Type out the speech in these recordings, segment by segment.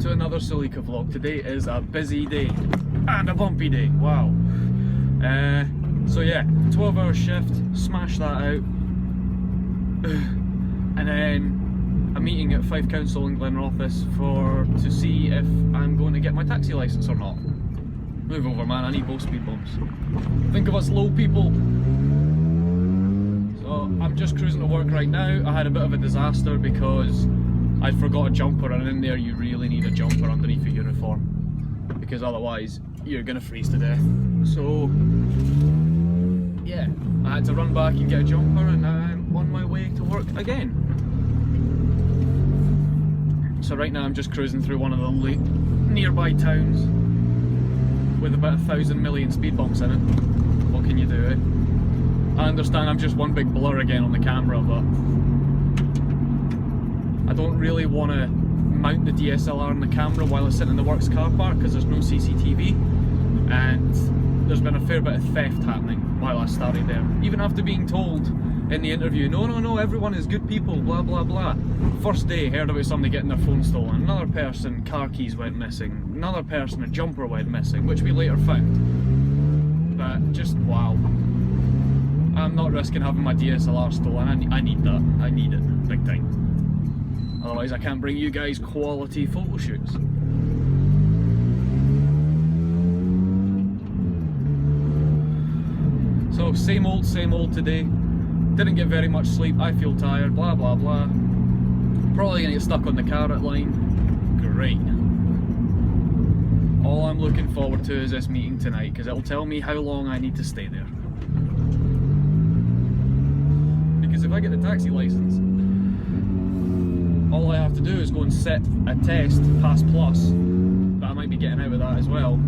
to another Celica vlog. Today is a busy day and a bumpy day, wow. So yeah, 12-hour shift, smash that out. And then a meeting at Fife Council in Glenrothes to see if I'm going to get my taxi licence or not. Move over, man, I need both speed bumps. Think of us low people. So I'm just cruising to work right now. I had a bit of a disaster because I forgot a jumper, and in there you really need a jumper underneath your uniform because otherwise you're gonna freeze to death. So yeah, I had to run back and get a jumper, and now I'm on my way to work again. So right now I'm just cruising through one of the nearby towns with about 1,000 million speed bumps in it. What can you do, eh? I understand I'm just one big blur again on the camera, but I don't really want to mount the DSLR on the camera while I sit in the works car park because there's no CCTV, and there's been a fair bit of theft happening while I started there. Even after being told in the interview, no, everyone is good people, blah blah blah. First day, heard about somebody getting their phone stolen, another person, car keys went missing, another person, a jumper went missing, which we later found. But just wow. I'm not risking having my DSLR stolen. I need that. I need it, big time. Otherwise I can't bring you guys quality photo shoots. So same old today. Didn't get very much sleep, I feel tired, blah blah blah. Probably gonna get stuck on the carrot line. Great. All I'm looking forward to is this meeting tonight, because it'll tell me how long I need to stay there. Because if I get the taxi licence, all I have to do is go and sit a test, pass plus, but I might be getting out of that as well.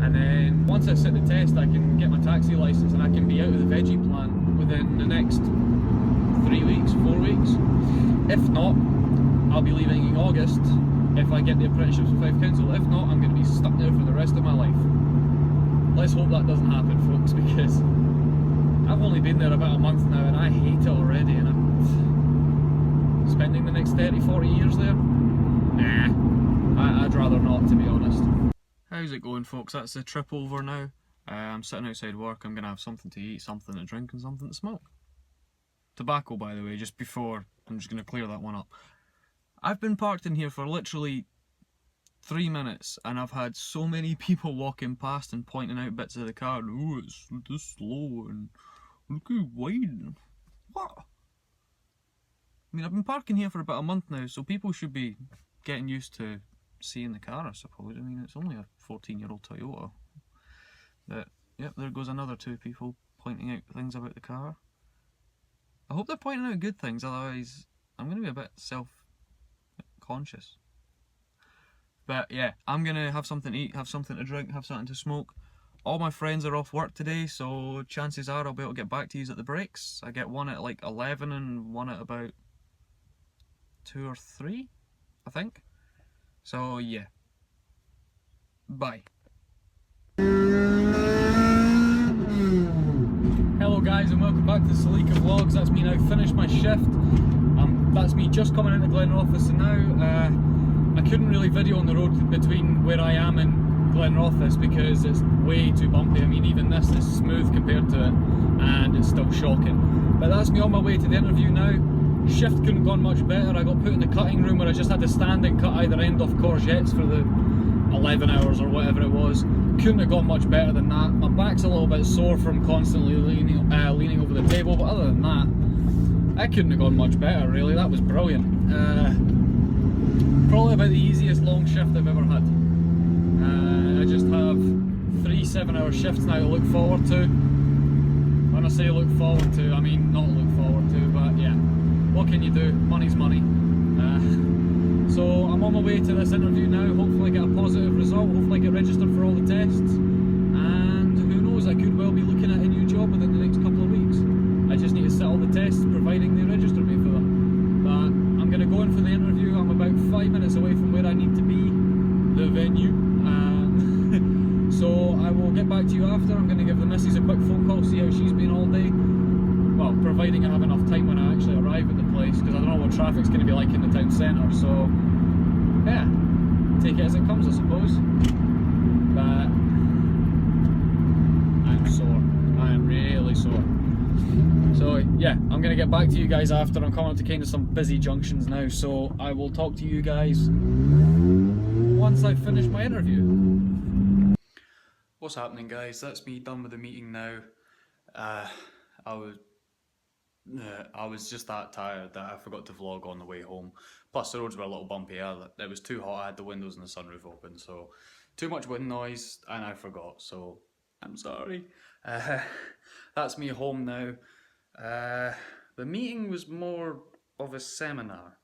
And then once I sit the test, I can get my taxi licence and I can be out of the veggie plant within the next 3 weeks, 4 weeks. If not, I'll be leaving in August if I get the apprenticeships with Fife Council. If not, I'm going to be stuck there for the rest of my life. Let's hope that doesn't happen, folks, because I've only been there about a month now and I hate it already, and I'm spending the next 30-40 years there? Nah, I'd rather not, to be honest. How's it going, folks? That's the trip over now. I'm sitting outside work. I'm going to have something to eat, something to drink and something to smoke. Tobacco, by the way, just before, I'm just going to clear that one up. I've been parked in here for literally 3 minutes and I've had so many people walking past and pointing out bits of the car. Oh, it's this slow and look how wide. What? I mean, I've been parking here for about a month now, so people should be getting used to seeing the car, I suppose. I mean, it's only a 14-year-old Toyota. But, yep, there goes another 2 people pointing out things about the car. I hope they're pointing out good things, otherwise I'm going to be a bit self-conscious. But yeah, I'm going to have something to eat, have something to drink, have something to smoke. All my friends are off work today, so chances are I'll be able to get back to you at the breaks. I get one at like 11 and one at about 2 or 3, I think. So yeah, bye. Hello guys, and welcome back to Celica Vlogs. That's me now finished my shift. That's me just coming into Glenrothes, and now I couldn't really video on the road between where I am and Glenrothes because it's way too bumpy. I mean, even this is smooth compared to it, and it's still shocking. But that's me on my way to the interview now. Shift couldn't have gone much better. I got put in the cutting room where I just had to stand and cut either end off courgettes for the 11 hours or whatever it was. Couldn't have gone much better than that. My back's a little bit sore from constantly leaning over the table, but other than that, I couldn't have gone much better really. That was brilliant. Probably about the easiest long shift I've ever had. I just have 3 7-hour shifts now to look forward to. When I say look forward to, I mean not look forward to, but yeah. What can you do? Money's money. So I'm on my way to this interview now. Hopefully get a positive result. Hopefully get registered for all the tests. And who knows, I could well be looking at a new job within the next couple of weeks. I just need to set all the tests, providing they register me for them. But I'm going to go in for the interview. I'm about 5 minutes away from where I need to be, the venue. So I will get back to you after. I'm going to give the missus a quick phone call, see how she's been all day. Well, providing I have enough time when I actually arrive at the place, because I don't know what traffic's going to be like in the town centre, so yeah. take it as it comes, I suppose. But I'm sore. I am really sore. So yeah, I'm gonna get back to you guys after. I'm coming up to kind of some busy junctions now, so I will talk to you guys once I've finished my interview. What's happening, guys? That's me done with the meeting now. I was just that tired that I forgot to vlog on the way home. Plus the roads were a little bumpy. It was too hot. I had the windows and the sunroof open, so too much wind noise, and I forgot. So I'm sorry. That's me home now. The meeting was more of a seminar.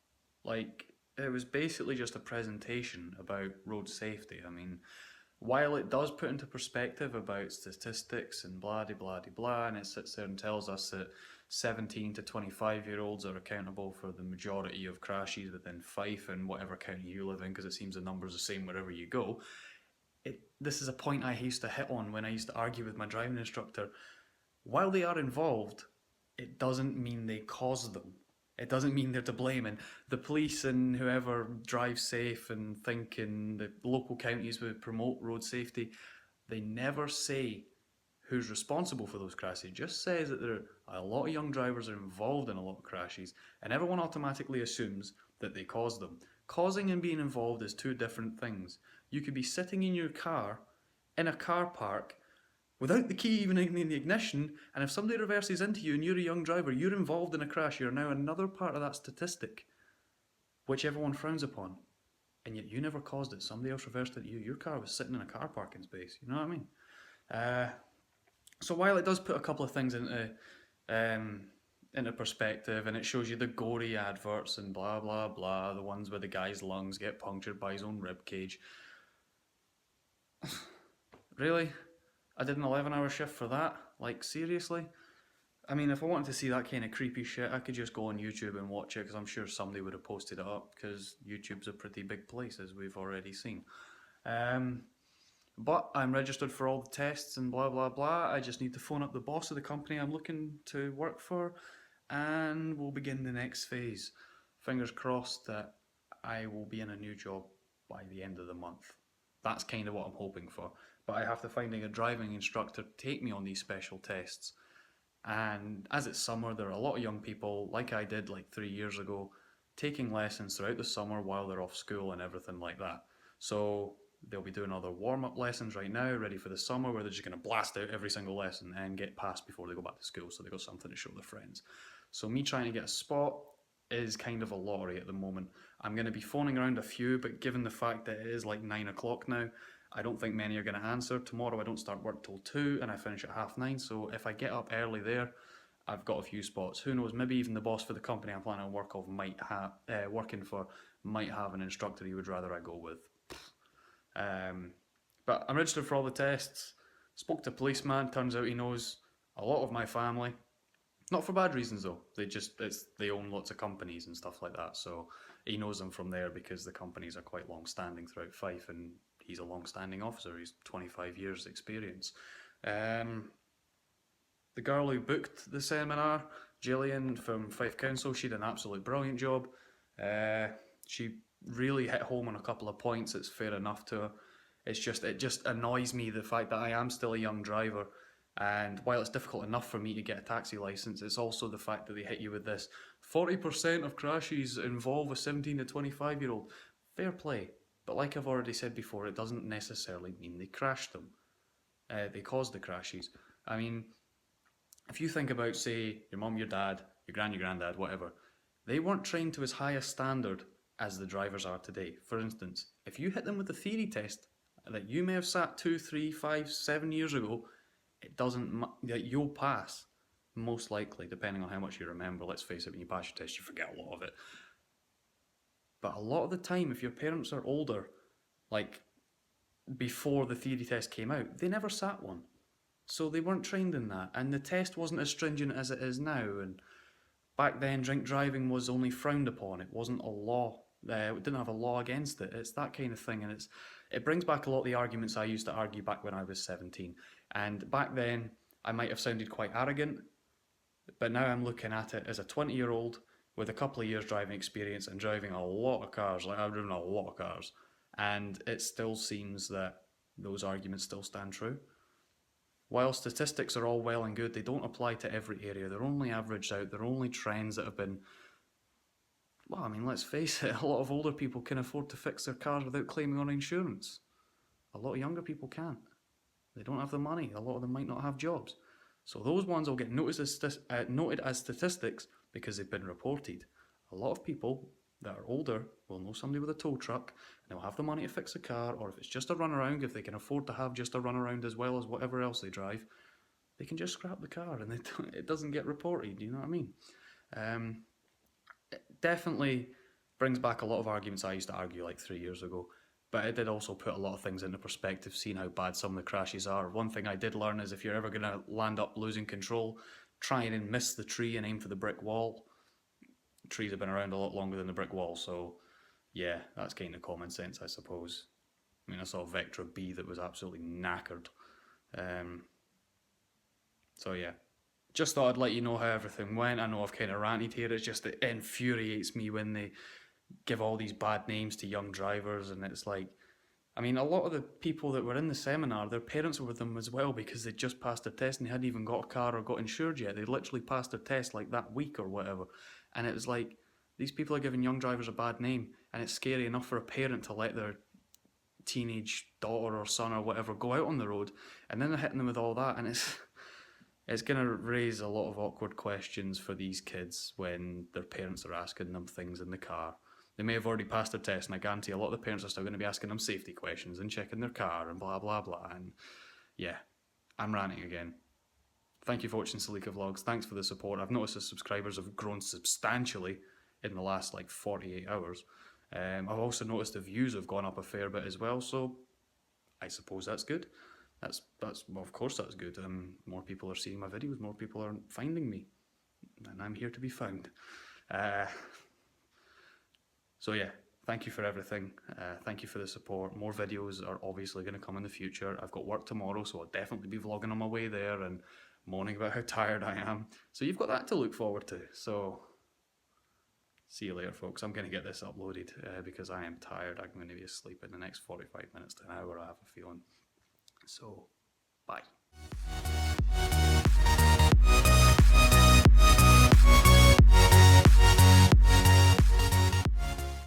Like, it was basically just a presentation about road safety. I mean, while it does put into perspective about statistics and blah de blah de blah, and it sits there and tells us that 17 to 25-year-olds are accountable for the majority of crashes within Fife and whatever county you live in, because it seems the number's the same wherever you go. This is a point I used to hit on when I used to argue with my driving instructor. While they are involved, it doesn't mean they cause them. It doesn't mean they're to blame. And the police and whoever drives safe and think in the local counties would promote road safety, they never say who's responsible for those crashes. It just says that there are a lot of young drivers are involved in a lot of crashes, and everyone automatically assumes that they caused them. Causing and being involved is two different things. You could be sitting in your car in a car park without the key even in the ignition, and if somebody reverses into you and you're a young driver, you're involved in a crash, you're now another part of that statistic, which everyone frowns upon. And yet you never caused it, somebody else reversed into you, your car was sitting in a car parking space, you know what I mean? So while it does put a couple of things into perspective, and it shows you the gory adverts and blah blah blah, the ones where the guy's lungs get punctured by his own rib cage. Really? I did an 11-hour shift for that? Like, seriously? I mean, if I wanted to see that kind of creepy shit, I could just go on YouTube and watch it, because I'm sure somebody would have posted it up, because YouTube's a pretty big place, as we've already seen. But I'm registered for all the tests and blah blah blah. I just need to phone up the boss of the company I'm looking to work for, and we'll begin the next phase. Fingers crossed that I will be in a new job by the end of the month. That's kind of what I'm hoping for. But I have to find a driving instructor to take me on these special tests. And as it's summer, there are a lot of young people, like I did like 3 years ago, taking lessons throughout the summer while they're off school and everything like that. So they'll be doing other warm-up lessons right now, ready for the summer, where they're just going to blast out every single lesson and get passed before they go back to school, so they've got something to show their friends. So me trying to get a spot is kind of a lottery at the moment. I'm going to be phoning around a few, but given the fact that it is like 9 o'clock now, I don't think many are going to answer. Tomorrow I don't start work till 2 and I finish at 9:30, so if I get up early there, I've got a few spots. Who knows, maybe even the boss for the company I'm planning on working for might have an instructor he would rather I go with. But I'm registered for all the tests. Spoke to a policeman, turns out he knows a lot of my family. Not for bad reasons though, they own lots of companies and stuff like that, so he knows them from there because the companies are quite long standing throughout Fife, and he's a long standing officer, he's 25 years experience. The girl who booked the seminar, Gillian from Fife Council, she did an absolute brilliant job. She really hit home on a couple of points. It's fair enough to her. It just annoys me, the fact that I am still a young driver, and while it's difficult enough for me to get a taxi license, it's also the fact that they hit you with this 40% of crashes involve a 17 to 25-year-old. Fair play, but like I've already said before, it doesn't necessarily mean they crashed them. They caused the crashes. I mean, if you think about, say, your mum, your dad, your granddad, whatever, they weren't trained to as high a standard as the drivers are today. For instance, if you hit them with a theory test that you may have sat 2, 3, 5, 7 years ago, it doesn't, you'll pass, most likely, depending on how much you remember. Let's face it, when you pass your test, you forget a lot of it. But a lot of the time, if your parents are older, like before the theory test came out, they never sat one. So they weren't trained in that, and the test wasn't as stringent as it is now. And back then, drink driving was only frowned upon. It wasn't a law. It didn't have a law against it. It's that kind of thing, and it brings back a lot of the arguments I used to argue back when I was 17. And back then, I might have sounded quite arrogant, but now I'm looking at it as a 20-year-old with a couple of years driving experience and driving a lot of cars. Like, I've driven a lot of cars. And it still seems that those arguments still stand true. While statistics are all well and good, they don't apply to every area. They're only averaged out. They're only trends that have been, well, I mean, let's face it, a lot of older people can afford to fix their cars without claiming on insurance. A lot of younger people can't. They don't have the money. A lot of them might not have jobs. So those ones will get noted as statistics because they've been reported. A lot of people that are older will know somebody with a tow truck and they'll have the money to fix a car, or if it's just a runaround, if they can afford to have just a runaround as well as whatever else they drive, they can just scrap the car and it doesn't get reported. You know what I mean? It definitely brings back a lot of arguments I used to argue like 3 years ago. But it did also put a lot of things into perspective, seeing how bad some of the crashes are. One thing I did learn is if you're ever going to land up losing control, try and miss the tree and aim for the brick wall. Trees have been around a lot longer than the brick wall, so yeah, that's kind of common sense, I suppose. I mean, I saw Vectra B that was absolutely knackered. Um, so yeah, just thought I'd let you know how everything went. I know I've kind of ranted here. It's just it infuriates me when they give all these bad names to young drivers, and it's like, I mean, a lot of the people that were in the seminar, their parents were with them as well because they'd just passed their test and they hadn't even got a car or got insured yet. They'd literally passed their test like that week or whatever. And it was like, these people are giving young drivers a bad name, and it's scary enough for a parent to let their teenage daughter or son or whatever go out on the road, and then they're hitting them with all that, and it's going to raise a lot of awkward questions for these kids when their parents are asking them things in the car. They may have already passed their test, and I guarantee a lot of the parents are still going to be asking them safety questions and checking their car and blah blah blah. And yeah, I'm ranting again. Thank you for watching Celica Vlogs. Thanks for the support. I've noticed the subscribers have grown substantially in the last like 48 hours. I've also noticed the views have gone up a fair bit as well, so I suppose that's good. That's well, of course that's good. More people are seeing my videos, more people are finding me, and I'm here to be found. So yeah, thank you for everything. Thank you for the support. More videos are obviously going to come in the future. I've got work tomorrow, so I'll definitely be vlogging on my way there and moaning about how tired I am. So you've got that to look forward to. So see you later, folks. I'm going to get this uploaded because I am tired. I'm going to be asleep in the next 45 minutes to an hour, I have a feeling. So, bye.